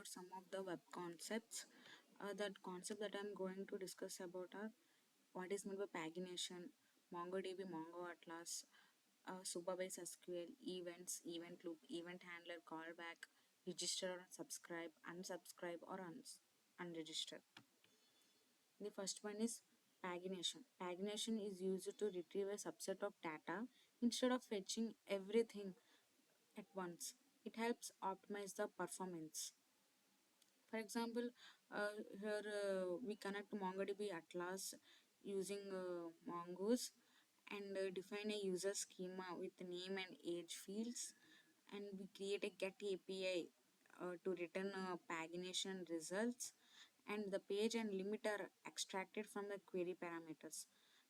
about some of the web concepts. That concept that I'm going to discuss about are what is meant by pagination, MongoDB, Mongo Atlas, Supabase SQL, events, event loop, event handler, callback, register or subscribe, unsubscribe or unregister. The first one is pagination. Pagination is used to retrieve a subset of data instead of fetching everything at once. It helps optimize the performance. For example, here we connect MongoDB Atlas using Mongoose and define a user schema with name and age fields, and we create a get API to return pagination results, and the page and limit are extracted from the query parameters.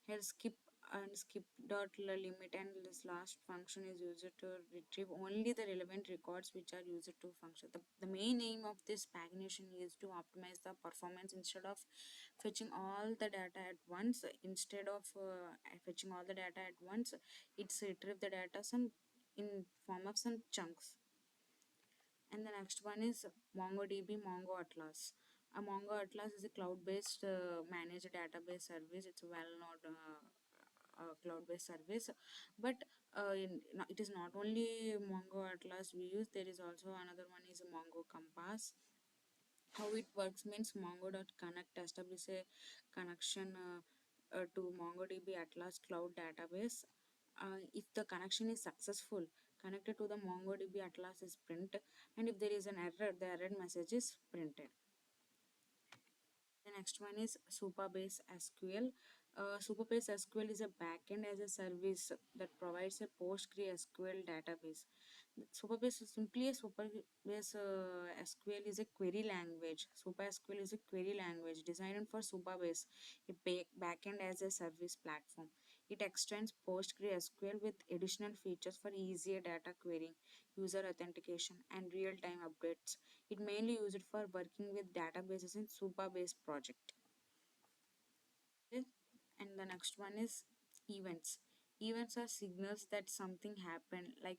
Here skip and skip dot limit and this last function is used to retrieve only the relevant records which are used to function. The main aim of this pagination is to optimize the performance instead of fetching all the data at once. Instead of fetching all the data at once, it's retrieve the data some in form of some chunks. And the next one is MongoDB Mongo Atlas. A Mongo Atlas is a cloud-based managed database service. It's a well-known cloud-based service, but it is not only Mongo Atlas we use. There is also another one is Mongo Compass. How it works means Mongo.connect establish a connection to MongoDB Atlas cloud database. If the connection is successful, connected to the MongoDB Atlas is print, and if there is an error, the error message is printed. The next one is Supabase SQL. Supabase SQL is a backend as a service that provides a PostgreSQL database. Supabase is simply a Supabase SQL is a query language. SuperSQL is a query language designed for Supabase, a backend as a service platform. It extends PostgreSQL with additional features for easier data querying, user authentication, and real-time updates. It mainly used for working with databases in Supabase project. Okay. And the next one is events. Events are signals that something happened, uh, like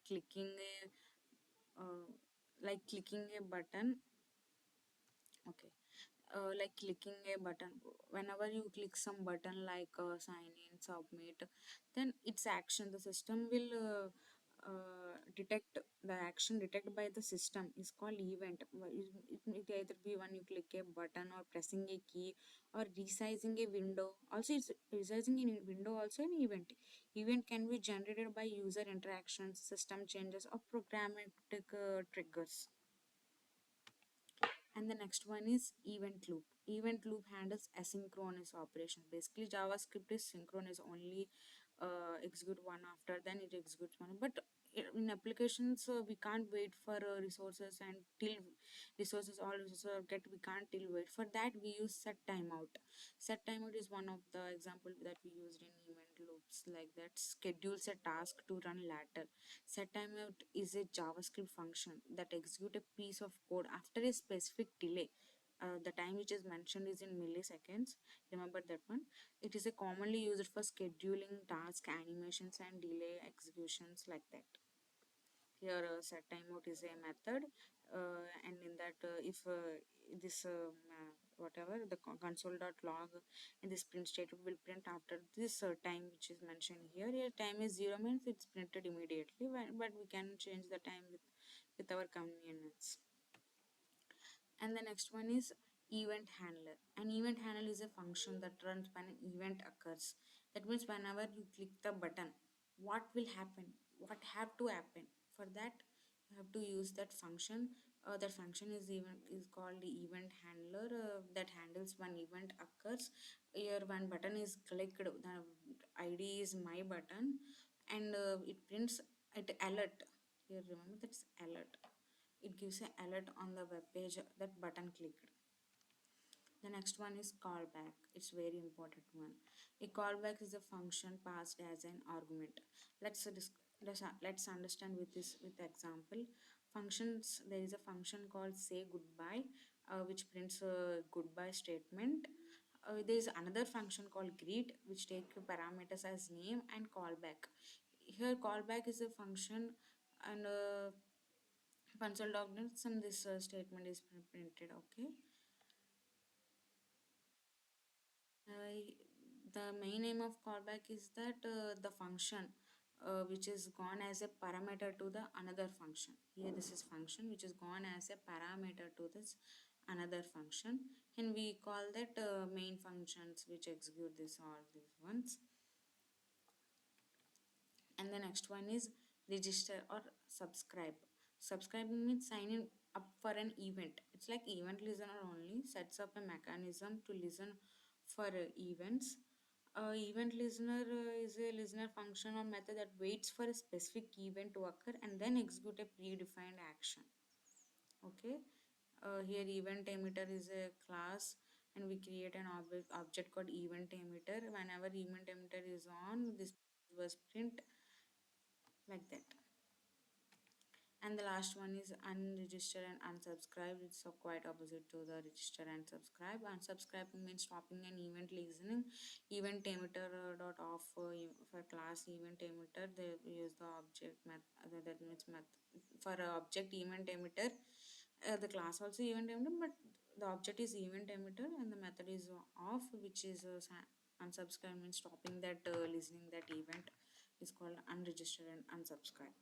clicking a button. Okay, like clicking a button. Whenever you click some button like sign in, submit, then its action, the system will detect the action detected by the system is called event. It either be when you click a button or pressing a key or resizing a window. Also, it's resizing a window also an event. Event can be generated by user interactions, system changes, or programmatic triggers. And the next one is event loop. Event loop handles asynchronous operations. Basically JavaScript is synchronous, only execute one after then it executes one, but in applications we can't wait for resources and till resources all resources are get, we can't till wait. For that we use set timeout. Set timeout is one of the example that we used in event loops, like that schedules a task to run later. Set timeout is a JavaScript function that executes a piece of code after a specific delay. The time which is mentioned is in milliseconds. Remember that one. It is a commonly used for scheduling task animations and delay executions like that. Here set timeout is a method, and in that if this whatever the console.log and this print statement will print after this time which is mentioned here. Here time is 0 means it's printed immediately, but we can change the time with our convenience. And the next one is event handler. An event handler is a function that runs when an event occurs. That means whenever you click the button, what will happen, what have to happen. For that you have to use that function. That function is called the event handler, that handles when event occurs. Here when button is clicked, the id is my button, and it prints it alert. Here remember that's alert. It gives an alert on the web page that button clicked. The next one is callback. It's very important one. A callback is a function passed as an argument. Let's understand with this with example. Functions, there is a function called say goodbye, which prints a goodbye statement. There is another function called greet, which take parameters as name and callback. Here callback is a function, and console documents, and this statement is printed. Okay. uh, the main aim of callback is that the function which is gone as a parameter to the another function. Here this is function which is gone as a parameter to this another function, and we call that main functions which execute this all these ones. And the next one is register or subscribe. Subscribing means signing up for an event. It's like event listener only, sets up a mechanism to listen for events. Event listener is a listener function or method that waits for a specific event to occur and then execute a predefined action. Okay. Here event emitter is a class, and we create an object called event emitter. Whenever event emitter is on, this was print like that. And the last one is unregister and unsubscribe. It's so quite opposite to the register and subscribe. Unsubscribing means stopping an event listening. Event emitter dot off for class event emitter. They use the object method, that means for object event emitter. The class also event emitter, but the object is event emitter and the method is off, which is unsubscribe means stopping that listening that event is called unregister and unsubscribe.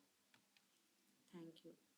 Thank you.